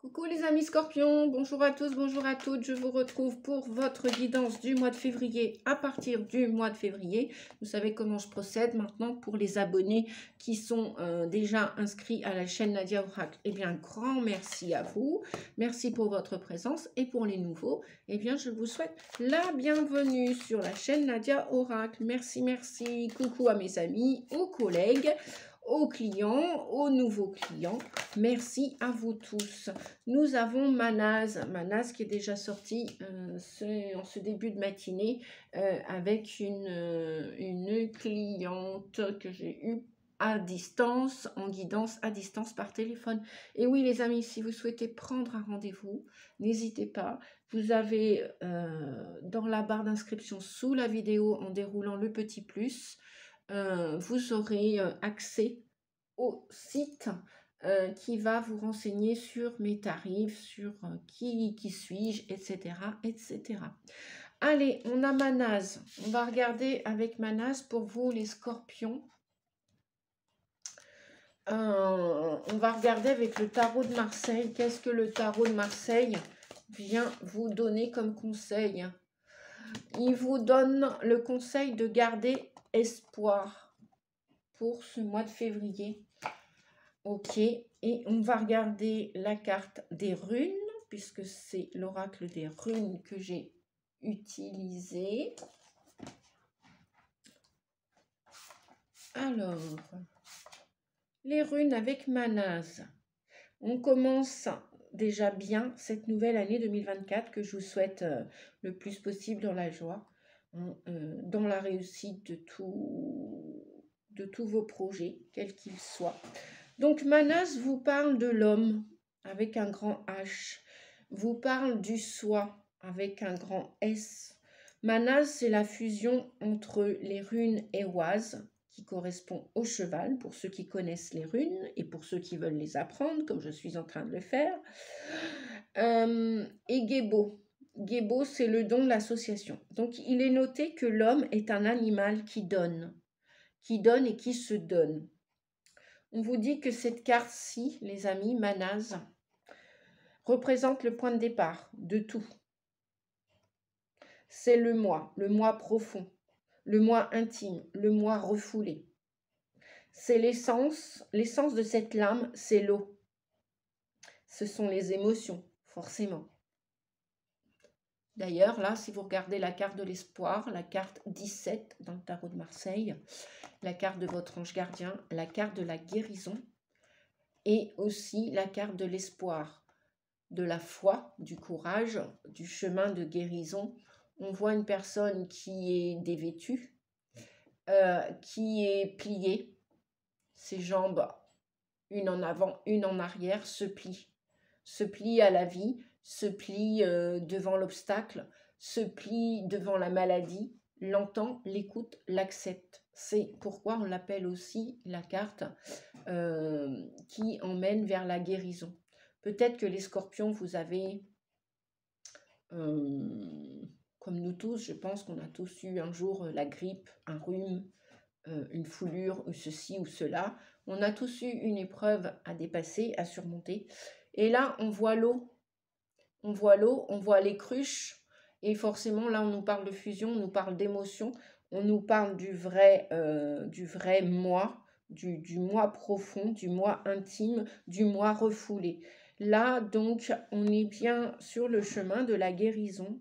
Coucou les amis scorpions, bonjour à tous, bonjour à toutes, je vous retrouve pour votre guidance du mois de février à partir du mois de février. Vous savez comment je procède maintenant pour les abonnés qui sont déjà inscrits à la chaîne Nadia Oracle. Eh bien, grand merci à vous, merci pour votre présence et pour les nouveaux, eh bien je vous souhaite la bienvenue sur la chaîne Nadia Oracle. Merci, merci, coucou à mes amis, aux collègues, aux clients, aux nouveaux clients. Merci à vous tous. Nous avons Manaz qui est déjà sorti en ce début de matinée avec une cliente que j'ai eue à distance, en guidance à distance par téléphone. Et oui les amis, si vous souhaitez prendre un rendez-vous, n'hésitez pas. Vous avez dans la barre d'inscription sous la vidéo, en déroulant le petit plus, vous aurez accès au site qui va vous renseigner sur mes tarifs, sur qui suis-je, etc., etc. Allez, on a Manaz. On va regarder avec Manaz pour vous les scorpions. On va regarder avec le tarot de Marseille. Qu'est-ce que le tarot de Marseille vient vous donner comme conseil? Il vous donne le conseil de garder espoir pour ce mois de février. Ok, et on va regarder la carte des runes, puisque c'est l'oracle des runes que j'ai utilisé. Alors, les runes avec Manaz. On commence déjà bien cette nouvelle année 2024 que je vous souhaite le plus possible dans la joie, dans la réussite de tous vos projets, quels qu'ils soient. Donc Manaz vous parle de l'homme avec un grand H, vous parle du soi avec un grand S. Manaz, c'est la fusion entre les runes Ehwaz, qui correspond au cheval, pour ceux qui connaissent les runes et pour ceux qui veulent les apprendre, comme je suis en train de le faire, et Gebo. Gebo, c'est le don de l'association. Donc il est noté que l'homme est un animal qui donne et qui se donne. On vous dit que cette carte-ci, les amis, Manaz, représente le point de départ de tout. C'est le moi profond, le moi intime, le moi refoulé. C'est l'essence de cette lame, c'est l'eau. Ce sont les émotions, forcément. D'ailleurs, là, si vous regardez la carte de l'espoir, la carte 17 dans le tarot de Marseille, la carte de votre ange gardien, la carte de la guérison, et aussi la carte de l'espoir, de la foi, du courage, du chemin de guérison. On voit une personne qui est dévêtue, qui est pliée, ses jambes, une en avant, une en arrière, se plient à la vie, se plient devant l'obstacle, se plient devant la maladie, l'entend, l'écoute, l'accepte. C'est pourquoi on l'appelle aussi la carte qui emmène vers la guérison. Peut-être que les scorpions, vous avez, comme nous tous, je pense qu'on a tous eu un jour la grippe, un rhume, une foulure, ou ceci ou cela. On a tous eu une épreuve à dépasser, à surmonter. Et là, on voit l'eau. On voit l'eau, on voit les cruches. Et forcément, là, on nous parle de fusion, on nous parle d'émotion. On nous parle du vrai moi, du moi profond, du moi intime, du moi refoulé. Là, donc, on est bien sur le chemin de la guérison,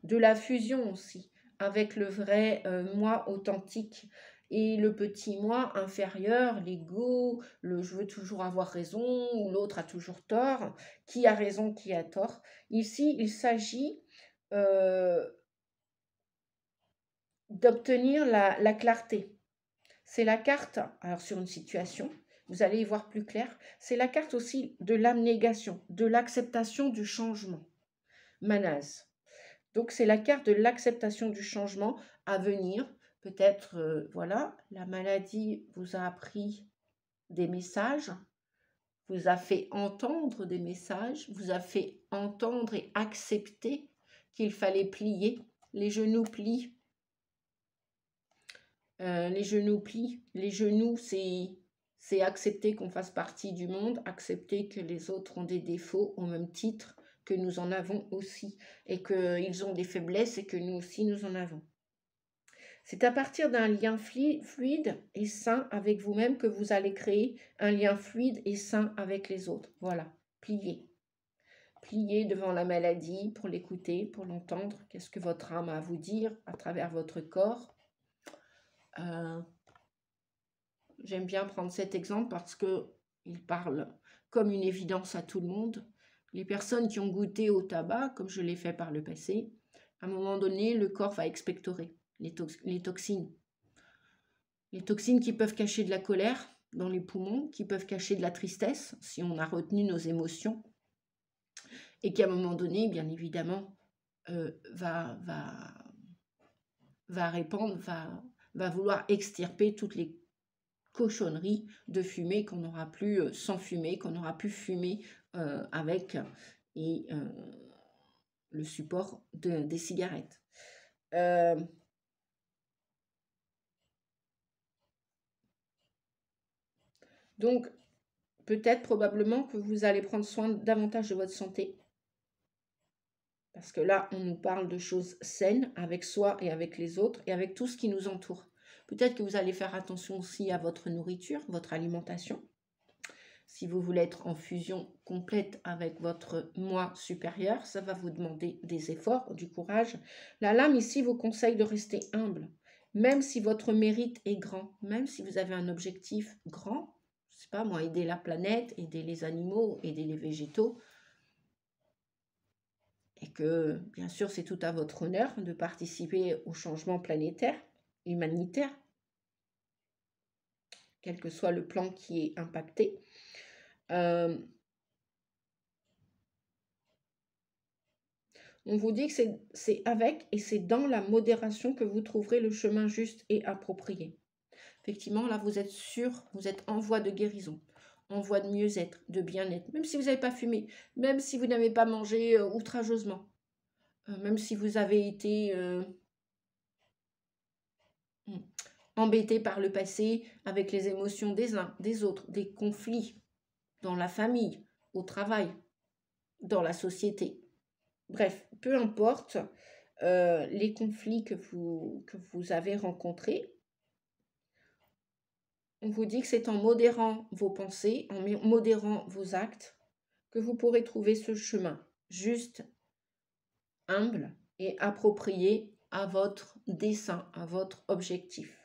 de la fusion aussi, avec le vrai moi authentique et le petit moi inférieur, l'ego, le je veux toujours avoir raison ou l'autre a toujours tort, qui a raison, qui a tort. Ici, il s'agit d'obtenir la clarté. C'est la carte, alors sur une situation, vous allez y voir plus clair, c'est la carte aussi de l'abnégation, de l'acceptation du changement. Manaz. Donc c'est la carte de l'acceptation du changement à venir. Peut-être, voilà, la maladie vous a appris des messages, vous a fait entendre des messages, vous a fait entendre et accepter qu'il fallait plier. Les genoux plient. Les genoux plient. Les genoux, c'est c'est accepter qu'on fasse partie du monde, accepter que les autres ont des défauts au même titre que nous en avons aussi, et qu'ils ont des faiblesses et que nous aussi nous en avons. C'est à partir d'un lien fluide et sain avec vous-même que vous allez créer un lien fluide et sain avec les autres. Voilà, pliez. Pliez devant la maladie pour l'écouter, pour l'entendre. Qu'est-ce que votre âme a à vous dire à travers votre corps? J'aime bien prendre cet exemple parce qu'il parle comme une évidence à tout le monde. Les personnes qui ont goûté au tabac, comme je l'ai fait par le passé, à un moment donné, le corps va expectorer les toxines. Les toxines qui peuvent cacher de la colère dans les poumons, qui peuvent cacher de la tristesse si on a retenu nos émotions, et qui à un moment donné, bien évidemment, va vouloir extirper toutes les cochonneries de fumée qu'on n'aura plus sans fumer, qu'on aura pu fumer avec et le support des cigarettes. Donc, peut-être, probablement, que vous allez prendre soin davantage de votre santé. Parce que là, on nous parle de choses saines avec soi et avec les autres et avec tout ce qui nous entoure. Peut-être que vous allez faire attention aussi à votre nourriture, votre alimentation. Si vous voulez être en fusion complète avec votre moi supérieur, ça va vous demander des efforts, du courage. La lame ici vous conseille de rester humble. Même si votre mérite est grand, même si vous avez un objectif grand, je ne sais pas moi, aider la planète, aider les animaux, aider les végétaux, et que, bien sûr, c'est tout à votre honneur de participer au changement planétaire, humanitaire, quel que soit le plan qui est impacté. On vous dit que c'est avec et c'est dans la modération que vous trouverez le chemin juste et approprié. Effectivement, là, vous êtes sûr, vous êtes en voie de guérison, en voie de mieux-être, de bien-être, même si vous n'avez pas fumé, même si vous n'avez pas mangé outrageusement, même si vous avez été embêté par le passé avec les émotions des uns, des autres, des conflits dans la famille, au travail, dans la société. Bref, peu importe les conflits que vous avez rencontrés, on vous dit que c'est en modérant vos pensées, en modérant vos actes, que vous pourrez trouver ce chemin juste, humble et approprié à votre dessein, à votre objectif.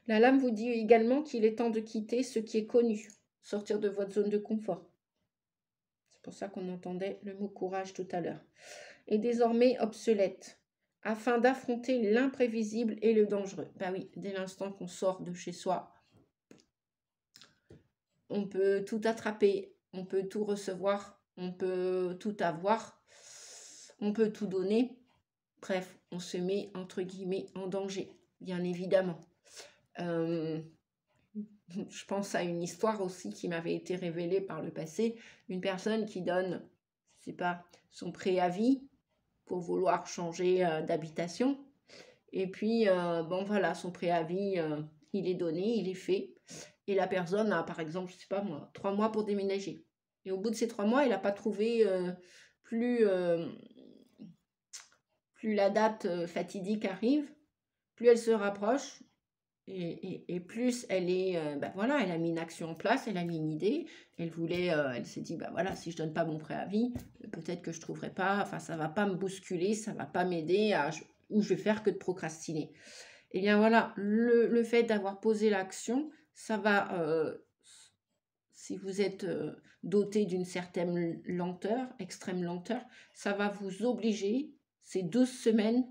La lame vous dit également qu'il est temps de quitter ce qui est connu, sortir de votre zone de confort. C'est pour ça qu'on entendait le mot courage tout à l'heure. Et désormais obsolète, afin d'affronter l'imprévisible et le dangereux. Ben oui, dès l'instant qu'on sort de chez soi, on peut tout attraper, on peut tout recevoir, on peut tout avoir, on peut tout donner. Bref, on se met entre guillemets en danger, bien évidemment. Je pense à une histoire aussi qui m'avait été révélée par le passé. Une personne qui donne, je sais pas, son préavis pour vouloir changer d'habitation. Et puis, bon voilà, son préavis, il est donné, il est fait. Et la personne a, par exemple, je sais pas moi, 3 mois pour déménager. Et au bout de ces 3 mois, elle n'a pas trouvé plus la date fatidique arrive, plus elle se rapproche, et plus elle est, voilà, elle a mis une action en place, elle a mis une idée, elle s'est dit, voilà, si je donne pas mon préavis, peut-être que je trouverai pas, enfin ça va pas me bousculer, ça va pas m'aider ou je vais faire que de procrastiner. Et bien voilà, le fait d'avoir posé l'action, ça va, si vous êtes doté d'une certaine lenteur, extrême lenteur, ça va vous obliger ces 12 semaines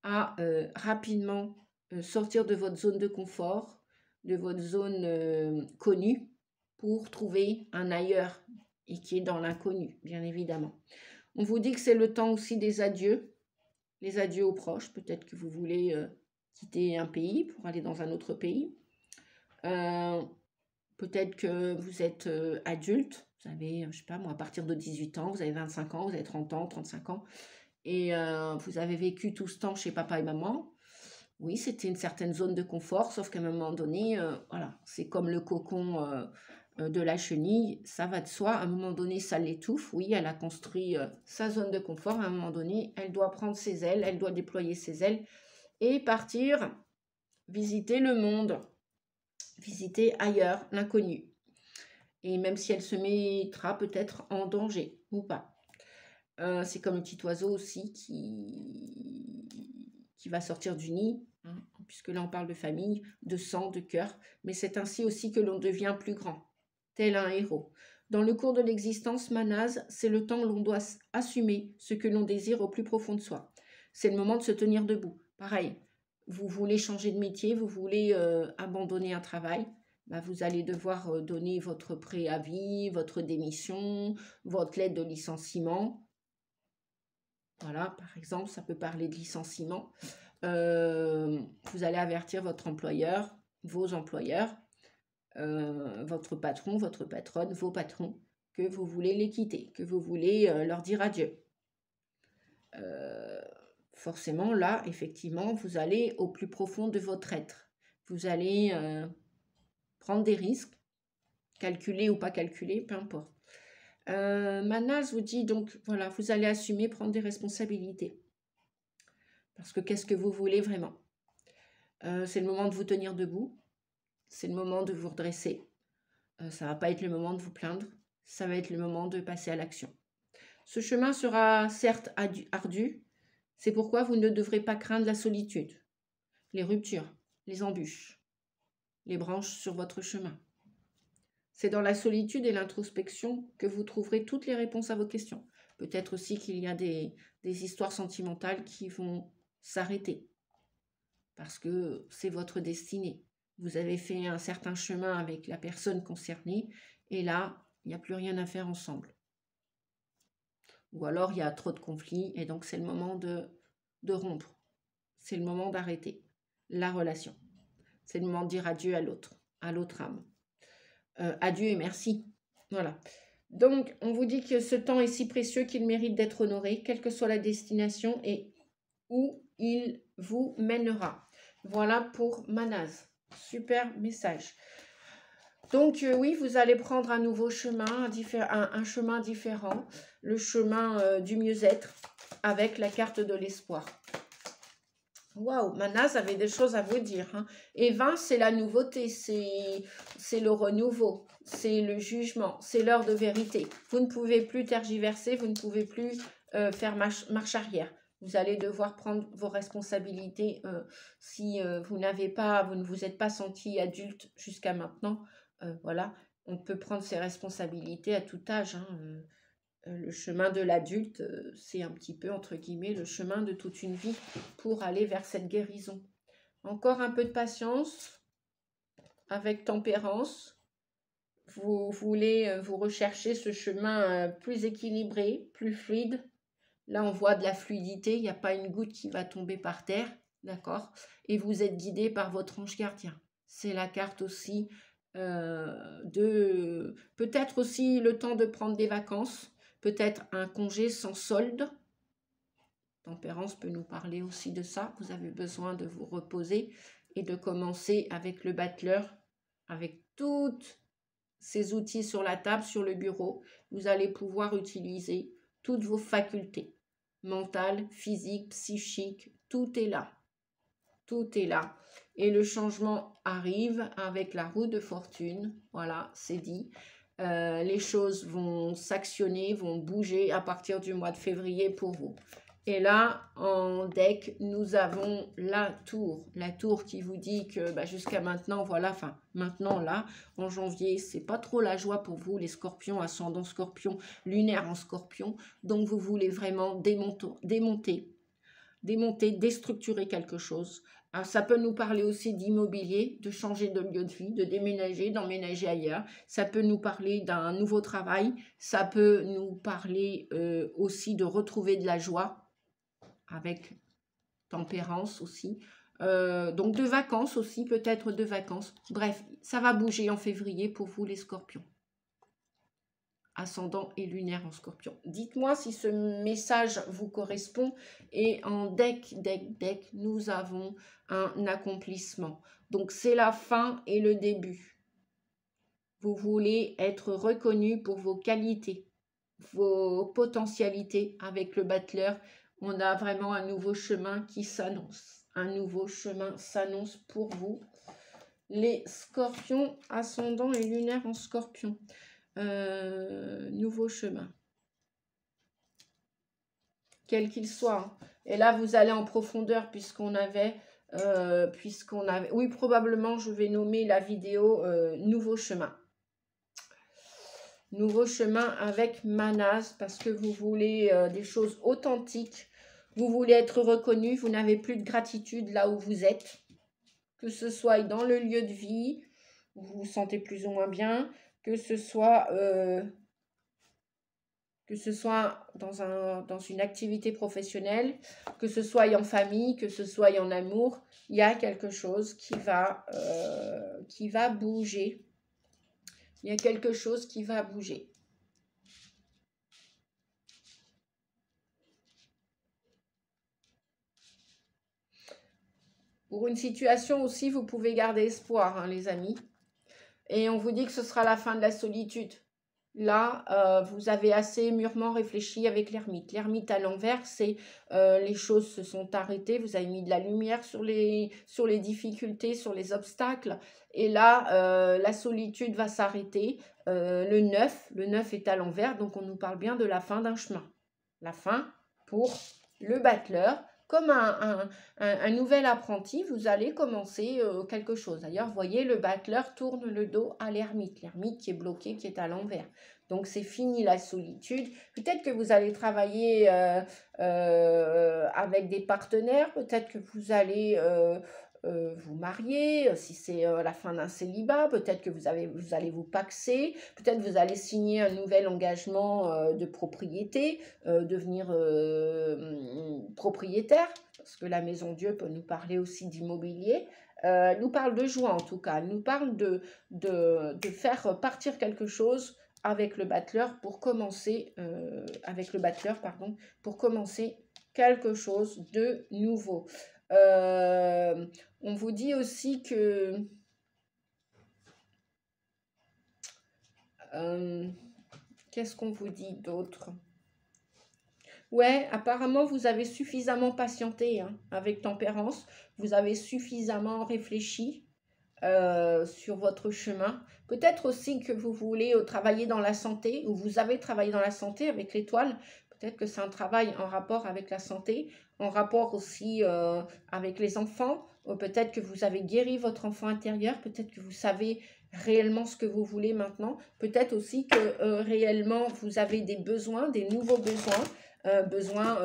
à rapidement sortir de votre zone de confort, de votre zone connue, pour trouver un ailleurs et qui est dans l'inconnu, bien évidemment. On vous dit que c'est le temps aussi des adieux, les adieux aux proches. Peut-être que vous voulez quitter un pays pour aller dans un autre pays. Peut-être que vous êtes adulte, vous avez, je sais pas moi, à partir de 18 ans, vous avez 25 ans, vous avez 30 ans, 35 ans, et vous avez vécu tout ce temps chez papa et maman. Oui, c'était une certaine zone de confort, sauf qu'à un moment donné, voilà, c'est comme le cocon de la chenille, ça va de soi. À un moment donné, ça l'étouffe. Oui, elle a construit sa zone de confort. À un moment donné, elle doit prendre ses ailes, elle doit déployer ses ailes et partir visiter le monde, visiter ailleurs, l'inconnu. Et même si elle se mettra peut-être en danger ou pas. C'est comme le petit oiseau aussi qui va sortir du nid, hein, puisque là on parle de famille, de sang, de cœur, mais c'est ainsi aussi que l'on devient plus grand, tel un héros. Dans le cours de l'existence, Manaz, c'est le temps où l'on doit assumer ce que l'on désire au plus profond de soi. C'est le moment de se tenir debout. Pareil, vous voulez changer de métier, vous voulez abandonner un travail, bah vous allez devoir donner votre préavis, votre démission, votre lettre de licenciement. Voilà, par exemple, ça peut parler de licenciement. Vous allez avertir votre employeur, vos employeurs, votre patron, votre patronne, vos patrons, que vous voulez les quitter, que vous voulez leur dire adieu. Forcément, là, effectivement, vous allez au plus profond de votre être. Vous allez prendre des risques, calculés ou pas calculés, peu importe. Manaz vous dit donc, voilà, vous allez assumer, prendre des responsabilités. Parce que qu'est-ce que vous voulez vraiment? C'est le moment de vous tenir debout. C'est le moment de vous redresser. Ça ne va pas être le moment de vous plaindre. Ça va être le moment de passer à l'action. Ce chemin sera certes ardu. C'est pourquoi vous ne devrez pas craindre la solitude, les ruptures, les embûches, les branches sur votre chemin. C'est dans la solitude et l'introspection que vous trouverez toutes les réponses à vos questions. Peut-être aussi qu'il y a des histoires sentimentales qui vont s'arrêter parce que c'est votre destinée. Vous avez fait un certain chemin avec la personne concernée et là, il n'y a plus rien à faire ensemble. Ou alors, il y a trop de conflits et donc c'est le moment de rompre. C'est le moment d'arrêter la relation. C'est le moment de dire adieu à l'autre âme. Adieu et merci. Voilà. Donc, on vous dit que ce temps est si précieux qu'il mérite d'être honoré, quelle que soit la destination et où il vous mènera. Voilà pour Manaz. Super message. Donc, oui, vous allez prendre un nouveau chemin, un chemin différent, le chemin du mieux-être avec la carte de l'espoir. Waouh, Manaz avait des choses à vous dire. Hein. Et 20, c'est la nouveauté, c'est le renouveau, c'est le jugement, c'est l'heure de vérité. Vous ne pouvez plus tergiverser, vous ne pouvez plus faire marche arrière. Vous allez devoir prendre vos responsabilités si vous ne vous êtes pas senti adulte jusqu'à maintenant. Voilà, on peut prendre ses responsabilités à tout âge. Hein, le chemin de l'adulte, c'est un petit peu, entre guillemets, le chemin de toute une vie pour aller vers cette guérison. Encore un peu de patience, avec tempérance. Vous voulez, vous rechercher ce chemin plus équilibré, plus fluide. Là, on voit de la fluidité, il n'y a pas une goutte qui va tomber par terre, d'accord? Et vous êtes guidé par votre ange gardien. C'est la carte aussi de... Peut-être aussi le temps de prendre des vacances, peut-être un congé sans solde. Tempérance peut nous parler aussi de ça. Vous avez besoin de vous reposer et de commencer avec le battleur, avec tous ces outils sur la table, sur le bureau. Vous allez pouvoir utiliser toutes vos facultés, mentales, physiques, psychiques, tout est là. Tout est là. Et le changement arrive avec la roue de fortune. Voilà, c'est dit. Les choses vont s'actionner, vont bouger à partir du mois de février pour vous. Et là, en deck, nous avons la tour qui vous dit que jusqu'à maintenant, voilà, enfin maintenant là, en janvier, c'est pas trop la joie pour vous, les scorpions, ascendant scorpion, lunaire en scorpion. Donc vous voulez vraiment démonter, déstructurer quelque chose. Alors, ça peut nous parler aussi d'immobilier, de changer de lieu de vie, de déménager, d'emménager ailleurs. Ça peut nous parler d'un nouveau travail. Ça peut nous parler aussi de retrouver de la joie avec tempérance aussi. Donc de vacances aussi, peut-être de vacances. Bref, ça va bouger en février pour vous les scorpions. ascendant et lunaire en Scorpion. Dites-moi si ce message vous correspond. Et en deck, nous avons un accomplissement. Donc, c'est la fin et le début. Vous voulez être reconnu pour vos qualités, vos potentialités. Avec le battleur, on a vraiment un nouveau chemin qui s'annonce. Un nouveau chemin s'annonce pour vous. Les scorpions, ascendant et lunaire en Scorpion. Nouveau chemin. Quel qu'il soit. Et là, vous allez en profondeur puisqu'on avait... oui, probablement, je vais nommer la vidéo Nouveau chemin. Nouveau chemin avec Manaz, parce que vous voulez des choses authentiques. Vous voulez être reconnu. Vous n'avez plus de gratitude là où vous êtes. Que ce soit dans le lieu de vie, où vous vous sentez plus ou moins bien. Que ce soit dans une activité professionnelle, que ce soit en famille, que ce soit en amour, il y a quelque chose qui va bouger. Il y a quelque chose qui va bouger. Pour une situation aussi, vous pouvez garder espoir, hein, les amis. Et on vous dit que ce sera la fin de la solitude. Là, vous avez assez mûrement réfléchi avec l'ermite. L'ermite à l'envers, c'est les choses se sont arrêtées. Vous avez mis de la lumière sur les difficultés, sur les obstacles. Et là, la solitude va s'arrêter. Le 9 est à l'envers, donc on nous parle bien de la fin d'un chemin. La fin pour le battleur. Comme un nouvel apprenti, vous allez commencer quelque chose. D'ailleurs, vous voyez, le battleur tourne le dos à l'ermite. L'ermite qui est bloqué, qui est à l'envers. Donc, c'est fini la solitude. Peut-être que vous allez travailler avec des partenaires. Peut-être que vous allez vous marier, si c'est la fin d'un célibat. Peut-être que vous allez vous paxer. Peut-être que vous allez signer un nouvel engagement de propriété, devenir propriétaire, parce que la Maison Dieu peut nous parler aussi d'immobilier. Nous parle de joie en tout cas. Elle nous parle de faire partir quelque chose avec le battleur pour commencer, pour commencer quelque chose de nouveau. On vous dit aussi que qu'est-ce qu'on vous dit d'autre? Ouais, apparemment, vous avez suffisamment patienté, hein, avec tempérance. Vous avez suffisamment réfléchi sur votre chemin. Peut-être aussi que vous voulez travailler dans la santé, ou vous avez travaillé dans la santé avec l'étoile. Peut-être que c'est un travail en rapport avec la santé, en rapport aussi avec les enfants. Peut-être que vous avez guéri votre enfant intérieur. Peut-être que vous savez réellement ce que vous voulez maintenant. Peut-être aussi que réellement vous avez des besoins, des nouveaux besoins. Besoin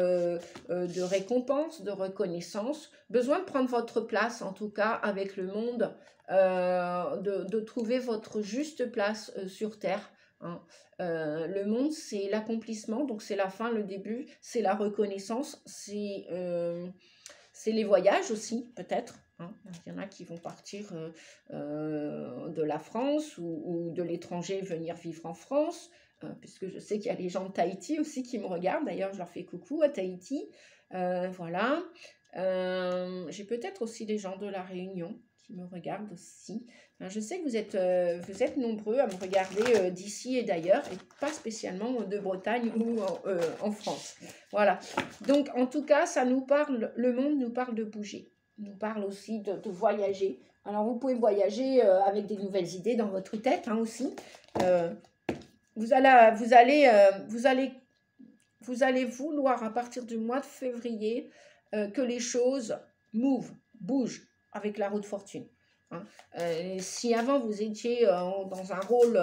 de récompense, de reconnaissance, besoin de prendre votre place en tout cas avec le monde, de trouver votre juste place sur Terre. Hein. Le monde, c'est l'accomplissement, donc c'est la fin, le début, c'est la reconnaissance, c'est les voyages aussi, peut-être. Hein. Il y en a qui vont partir de la France ou de l'étranger, venir vivre en France. Puisque je sais qu'il y a les gens de Tahiti aussi qui me regardent. D'ailleurs, je leur fais coucou à Tahiti. Voilà. J'ai peut-être aussi des gens de La Réunion qui me regardent aussi. Je sais que vous êtes nombreux à me regarder d'ici et d'ailleurs, et pas spécialement de Bretagne ou en France. Voilà. Donc, en tout cas, ça nous parle, le monde nous parle de bouger. Nous parle aussi de voyager. Alors, vous pouvez voyager avec des nouvelles idées dans votre tête, hein, aussi. Vous allez vouloir à partir du mois de février que les choses bougent avec la roue de fortune. Hein. Si avant vous étiez dans un rôle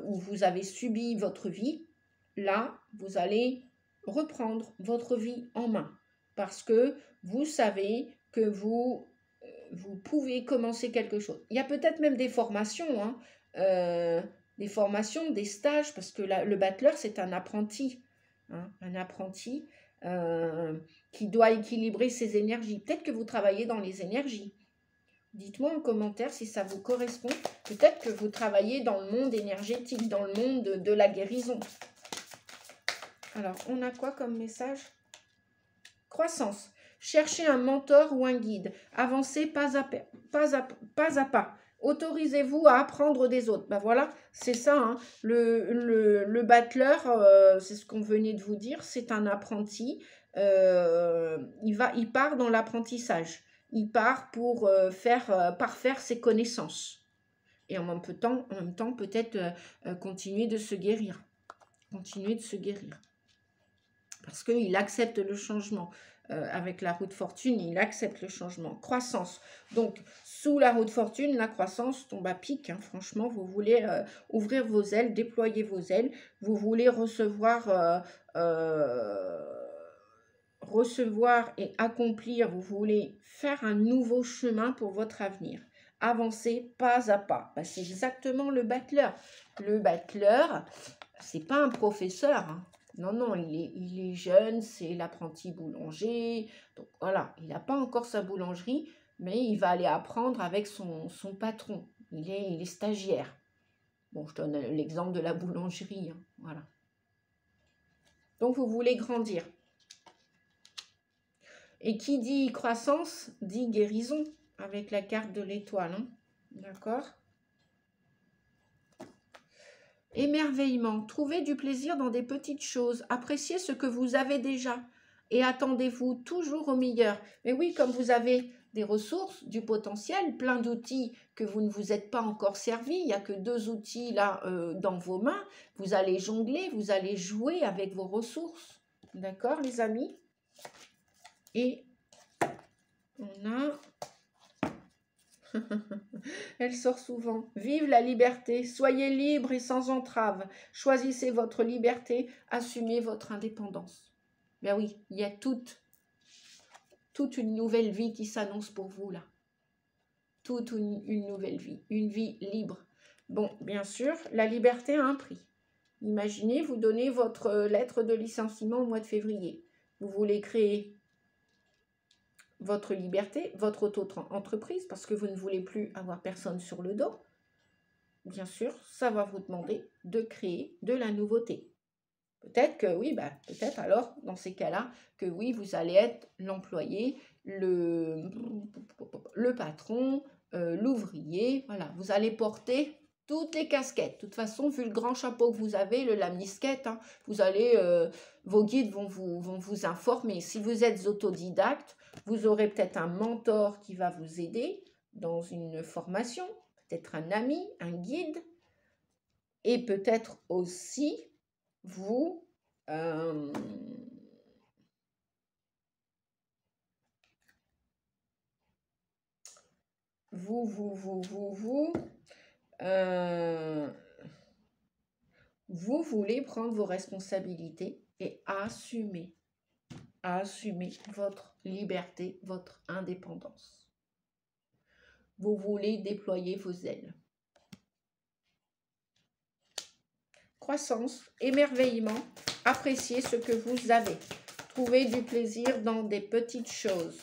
où vous avez subi votre vie, là vous allez reprendre votre vie en main parce que vous savez que vous pouvez commencer quelque chose. Il y a peut-être même des formations, hein, des formations, des stages, parce que le battleur, c'est un apprenti. Hein, un apprenti qui doit équilibrer ses énergies. Peut-être que vous travaillez dans les énergies. Dites-moi en commentaire si ça vous correspond. Peut-être que vous travaillez dans le monde énergétique, dans le monde de la guérison. Alors, on a quoi comme message? Croissance. Cherchez un mentor ou un guide. Avancez pas à pas. Autorisez-vous à apprendre des autres. Ben voilà, c'est ça. Hein. Le battleur, c'est ce qu'on venait de vous dire, c'est un apprenti. Il part dans l'apprentissage. Il part pour parfaire ses connaissances. Et en même temps peut-être continuer de se guérir. Continuer de se guérir. Parce qu'il accepte le changement. Avec la roue de fortune, il accepte le changement. Croissance. Donc, sous la roue de fortune, la croissance tombe à pic. Hein. Franchement, vous voulez ouvrir vos ailes, déployer vos ailes. Vous voulez recevoir et accomplir. Vous voulez faire un nouveau chemin pour votre avenir. Avancez pas à pas. Ben, c'est exactement le battleur. Le battleur, c'est pas un professeur. Hein. Non, il est jeune, c'est l'apprenti boulanger. Donc voilà, il n'a pas encore sa boulangerie, mais il va aller apprendre avec son patron. Il est stagiaire. Bon, je donne l'exemple de la boulangerie. Hein, voilà. Donc vous voulez grandir. Et qui dit croissance, dit guérison, avec la carte de l'étoile. Hein, d'accord ? Émerveillement. Trouvez du plaisir dans des petites choses. Appréciez ce que vous avez déjà. Et attendez-vous toujours au meilleur. Mais oui, comme vous avez des ressources, du potentiel, plein d'outils que vous ne vous êtes pas encore servi. Il n'y a que 2 outils là dans vos mains. Vous allez jongler, vous allez jouer avec vos ressources. D'accord, les amis? Et on a... Elle sort souvent. Vive la liberté, soyez libre et sans entrave. Choisissez votre liberté, assumez votre indépendance. Ben oui, il y a toute une nouvelle vie qui s'annonce pour vous là. Toute une nouvelle vie, une vie libre. Bon, bien sûr, la liberté a un prix. Imaginez, vous donnez votre lettre de licenciement au mois de février. Vous voulez créer votre liberté, votre auto-entreprise, parce que vous ne voulez plus avoir personne sur le dos, bien sûr, ça va vous demander de créer de la nouveauté. Peut-être que oui, peut-être alors, dans ces cas-là, que oui, vous allez être l'employé, le patron, l'ouvrier, voilà, vous allez porter toutes les casquettes. De toute façon, vu le grand chapeau que vous avez, le lamisquette, hein, vous allez, vos guides vont vous informer. Si vous êtes autodidacte, vous aurez peut-être un mentor qui va vous aider dans une formation, peut-être un ami, un guide, et peut-être aussi vous voulez prendre vos responsabilités et assumer votre liberté, votre indépendance. Vous voulez déployer vos ailes. Croissance, émerveillement, appréciez ce que vous avez. Trouvez du plaisir dans des petites choses.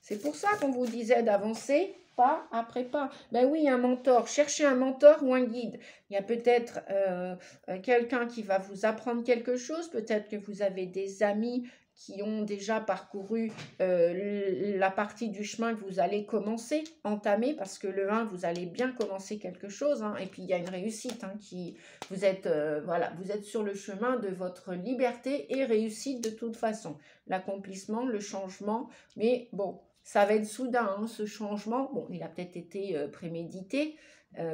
C'est pour ça qu'on vous disait d'avancer pas après pas. Ben oui, un mentor. Cherchez un mentor ou un guide. Il y a peut-être quelqu'un qui va vous apprendre quelque chose. Peut-être que vous avez des amis qui ont déjà parcouru la partie du chemin que vous allez entamer, parce que le 1, vous allez bien commencer quelque chose, hein, et puis il y a une réussite, hein, vous êtes sur le chemin de votre liberté et réussite de toute façon. L'accomplissement, le changement, mais bon, ça va être soudain, hein, ce changement. Bon, il a peut-être été prémédité,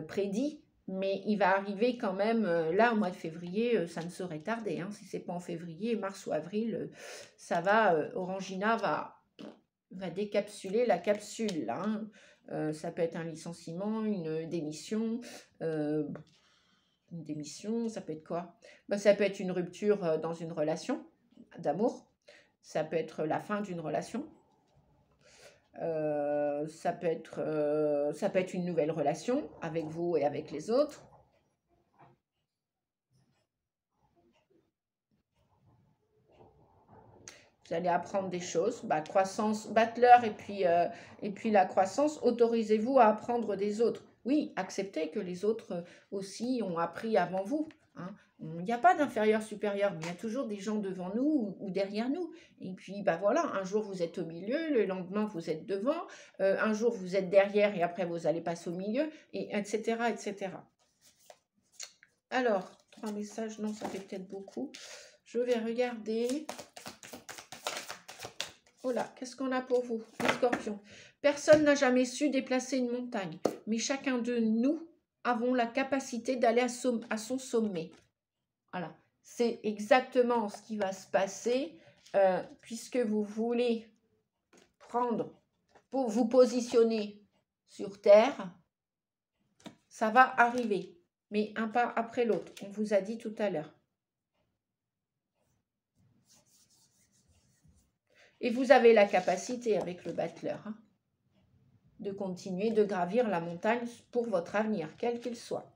prédit, mais il va arriver quand même, là, au mois de février, ça ne saurait tarder. Hein, si ce n'est pas en février, mars ou avril, ça va, Orangina va décapsuler la capsule. Là, hein. Ça peut être un licenciement, une démission. Une démission, ça peut être quoi? Ça peut être une rupture dans une relation d'amour. Ça peut être la fin d'une relation. Ça peut être une nouvelle relation avec vous et avec les autres. Vous allez apprendre des choses. Bah, croissance, Battler et puis la croissance, autorisez-vous à apprendre des autres. Oui, acceptez que les autres aussi ont appris avant vous. Hein. Il n'y a pas d'inférieur supérieur, mais il y a toujours des gens devant nous ou derrière nous. Et puis, bah voilà, un jour vous êtes au milieu, le lendemain vous êtes devant, un jour vous êtes derrière et après vous allez passer au milieu, et etc., etc. Alors, 3 messages, non, ça fait peut-être beaucoup. Je vais regarder. Voilà, qu'est-ce qu'on a pour vous, les scorpions? Personne n'a jamais su déplacer une montagne, mais chacun de nous avons la capacité d'aller à son sommet. Voilà, c'est exactement ce qui va se passer puisque vous voulez pour vous positionner sur Terre. Ça va arriver, mais un pas après l'autre, on vous a dit tout à l'heure. Et vous avez la capacité avec le battleur de continuer de gravir la montagne pour votre avenir, quel qu'il soit.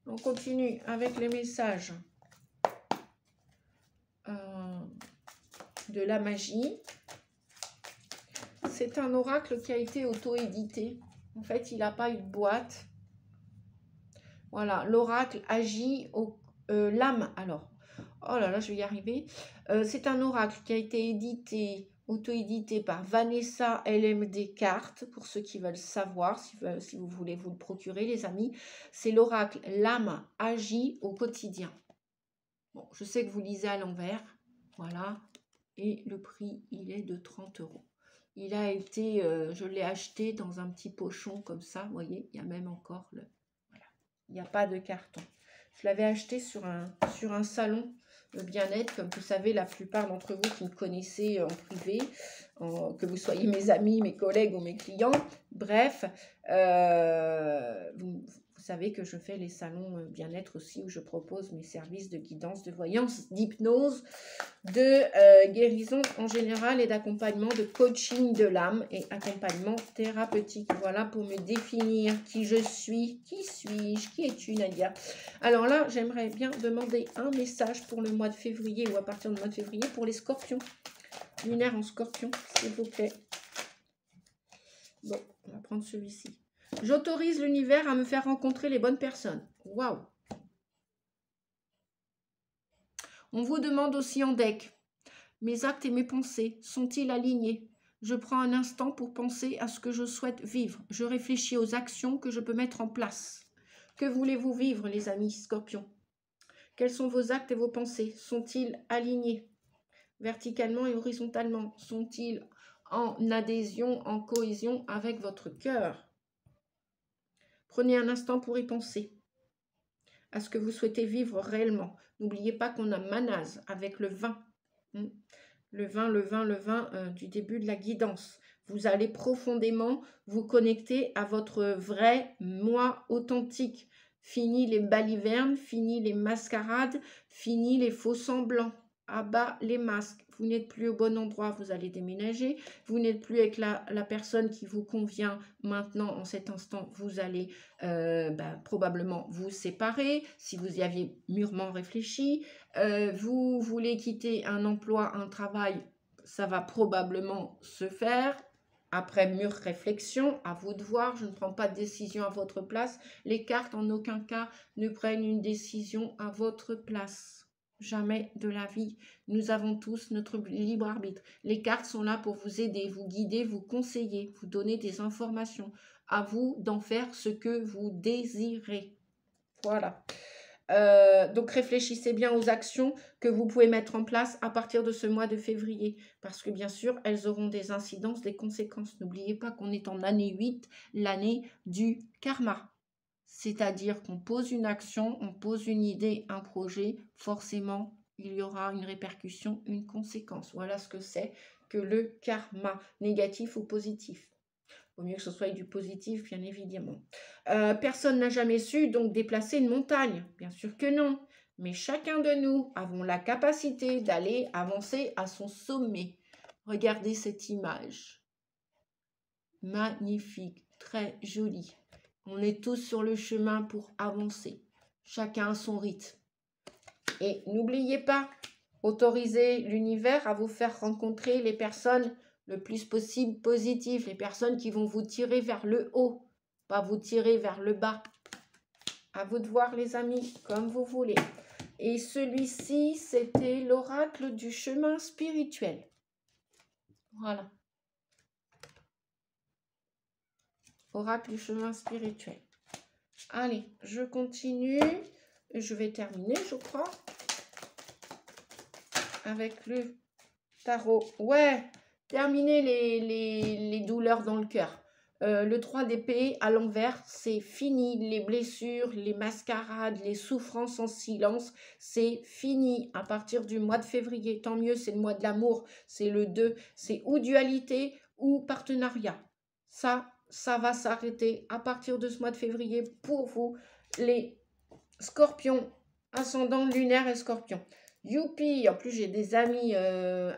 On continue avec les messages de la magie. C'est un oracle qui a été auto-édité. En fait, il n'a pas eu de boîte. Voilà, l'oracle agit au l'âme. Alors, oh là là, je vais y arriver. C'est un oracle qui a été édité, auto-édité par Vanessa LMD Cartes, pour ceux qui veulent savoir, si vous voulez vous le procurer, les amis. C'est l'oracle l'âme agit au quotidien. Bon, je sais que vous lisez à l'envers, voilà, et le prix, il est de 30 €. Il a été, je l'ai acheté dans un petit pochon comme ça, vous voyez, il y a même encore le... Voilà, il n'y a pas de carton. Je l'avais acheté sur un salon de bien-être, comme vous savez, la plupart d'entre vous qui me connaissez en privé, que vous soyez mes amis, mes collègues ou mes clients, bref, vous savez que je fais les salons bien-être aussi, où je propose mes services de guidance, de voyance, d'hypnose, de guérison en général et d'accompagnement, de coaching de l'âme et accompagnement thérapeutique. Voilà pour me définir qui je suis, qui suis-je, qui es-tu Nadia? Alors là, j'aimerais bien demander un message pour le mois de février ou à partir du mois de février pour les scorpions. Lunaire en scorpion, s'il vous plaît. Bon, on va prendre celui-ci. J'autorise l'univers à me faire rencontrer les bonnes personnes. Waouh! On vous demande aussi en deck, mes actes et mes pensées sont-ils alignés? Je prends un instant pour penser à ce que je souhaite vivre. Je réfléchis aux actions que je peux mettre en place. Que voulez-vous vivre, les amis scorpions? Quels sont vos actes et vos pensées? Sont-ils alignés verticalement et horizontalement? Sont-ils en adhésion, en cohésion avec votre cœur? Prenez un instant pour y penser à ce que vous souhaitez vivre réellement. N'oubliez pas qu'on a Manase avec le vin. Le vin du début de la guidance. Vous allez profondément vous connecter à votre vrai moi authentique. Fini les balivernes, fini les mascarades, fini les faux semblants. À bas les masques. Vous n'êtes plus au bon endroit, vous allez déménager. Vous n'êtes plus avec la personne qui vous convient maintenant, en cet instant, vous allez probablement vous séparer, si vous y aviez mûrement réfléchi. Vous voulez quitter un emploi, un travail, ça va probablement se faire. Après mûre réflexion, à vous de voir, je ne prends pas de décision à votre place. Les cartes en aucun cas ne prennent une décision à votre place. Jamais de la vie. Nous avons tous notre libre arbitre. Les cartes sont là pour vous aider, vous guider, vous conseiller, vous donner des informations. À vous d'en faire ce que vous désirez. Voilà. Donc réfléchissez bien aux actions que vous pouvez mettre en place à partir de ce mois de février. Parce que bien sûr, elles auront des incidences, des conséquences. N'oubliez pas qu'on est en année 8, l'année du karma. C'est-à-dire qu'on pose une action, on pose une idée, un projet, forcément, il y aura une répercussion, une conséquence. Voilà ce que c'est que le karma, négatif ou positif. Il vaut mieux que ce soit du positif, bien évidemment. Personne n'a jamais su donc déplacer une montagne. Bien sûr que non. Mais chacun de nous avons la capacité d'aller avancer à son sommet. Regardez cette image. Magnifique, très jolie. On est tous sur le chemin pour avancer. Chacun à son rythme. Et n'oubliez pas, Autorisez l'univers à vous faire rencontrer les personnes le plus possible positives, les personnes qui vont vous tirer vers le haut, pas vous tirer vers le bas. À vous de voir les amis, comme vous voulez. Et celui-ci, c'était l'oracle du chemin spirituel. Voilà. Oracle du chemin spirituel. Allez, je continue. Je vais terminer, je crois. Avec le tarot. Ouais, terminer les douleurs dans le cœur. Le 3 d'épée à l'envers, c'est fini. Les blessures, les mascarades, les souffrances en silence, c'est fini à partir du mois de février. Tant mieux, c'est le mois de l'amour, c'est le 2. C'est ou dualité ou partenariat. Ça va s'arrêter à partir de ce mois de février pour vous, les scorpions, ascendant lunaire et scorpion. Youpi, en plus j'ai des amis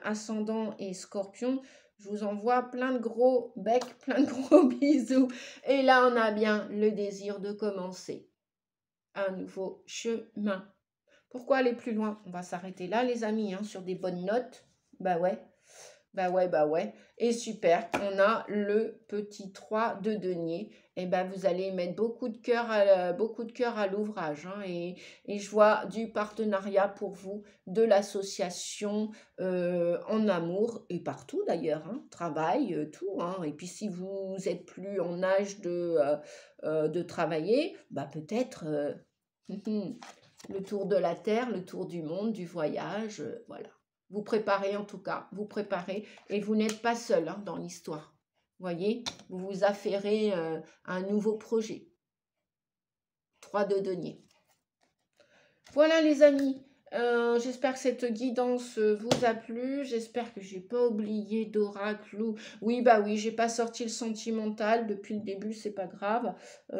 ascendants et scorpions. Je vous envoie plein de gros becs, plein de gros bisous. Et là, on a bien le désir de commencer un nouveau chemin. Pourquoi aller plus loin? On va s'arrêter là, les amis, hein, sur des bonnes notes. Bah ouais. Bah ouais, bah ouais. Et super, on a le petit 3 de denier. Et ben vous allez mettre beaucoup de cœur à l'ouvrage. Hein, et je vois du partenariat pour vous, de l'association en amour et partout d'ailleurs. Hein, travail, tout. Hein. Et puis si vous êtes plus en âge de travailler, bah peut-être le tour de la terre, le tour du monde, du voyage, voilà. Vous préparez en tout cas, vous préparez et vous n'êtes pas seul hein, dans l'histoire. Voyez, vous vous affairez un nouveau projet. 3 de denier. Voilà les amis, j'espère que cette guidance vous a plu. J'espère que j'ai pas oublié d'oracle. Oui, bah oui, j'ai pas sorti le sentimental depuis le début, c'est pas grave.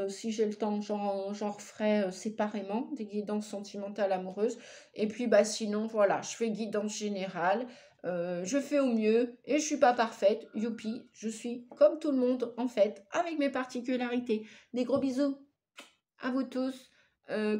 Si j'ai le temps, j'en referai séparément des guidances sentimentales amoureuses. Et puis bah sinon, voilà, je fais guidance générale. Je fais au mieux et je suis pas parfaite. Youpi, je suis comme tout le monde en fait, avec mes particularités. Des gros bisous à vous tous.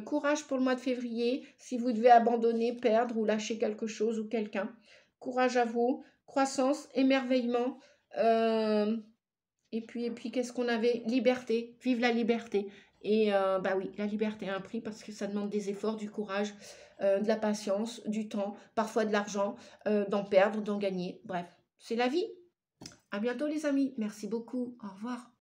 Courage pour le mois de février. Si vous devez abandonner, perdre ou lâcher quelque chose ou quelqu'un, courage à vous. Croissance, émerveillement. Et puis qu'est-ce qu'on avait? Liberté. Vive la liberté. Et bah oui, la liberté a un prix parce que ça demande des efforts, du courage, de la patience, du temps, parfois de l'argent, d'en perdre, d'en gagner. Bref, c'est la vie. À bientôt les amis. Merci beaucoup. Au revoir.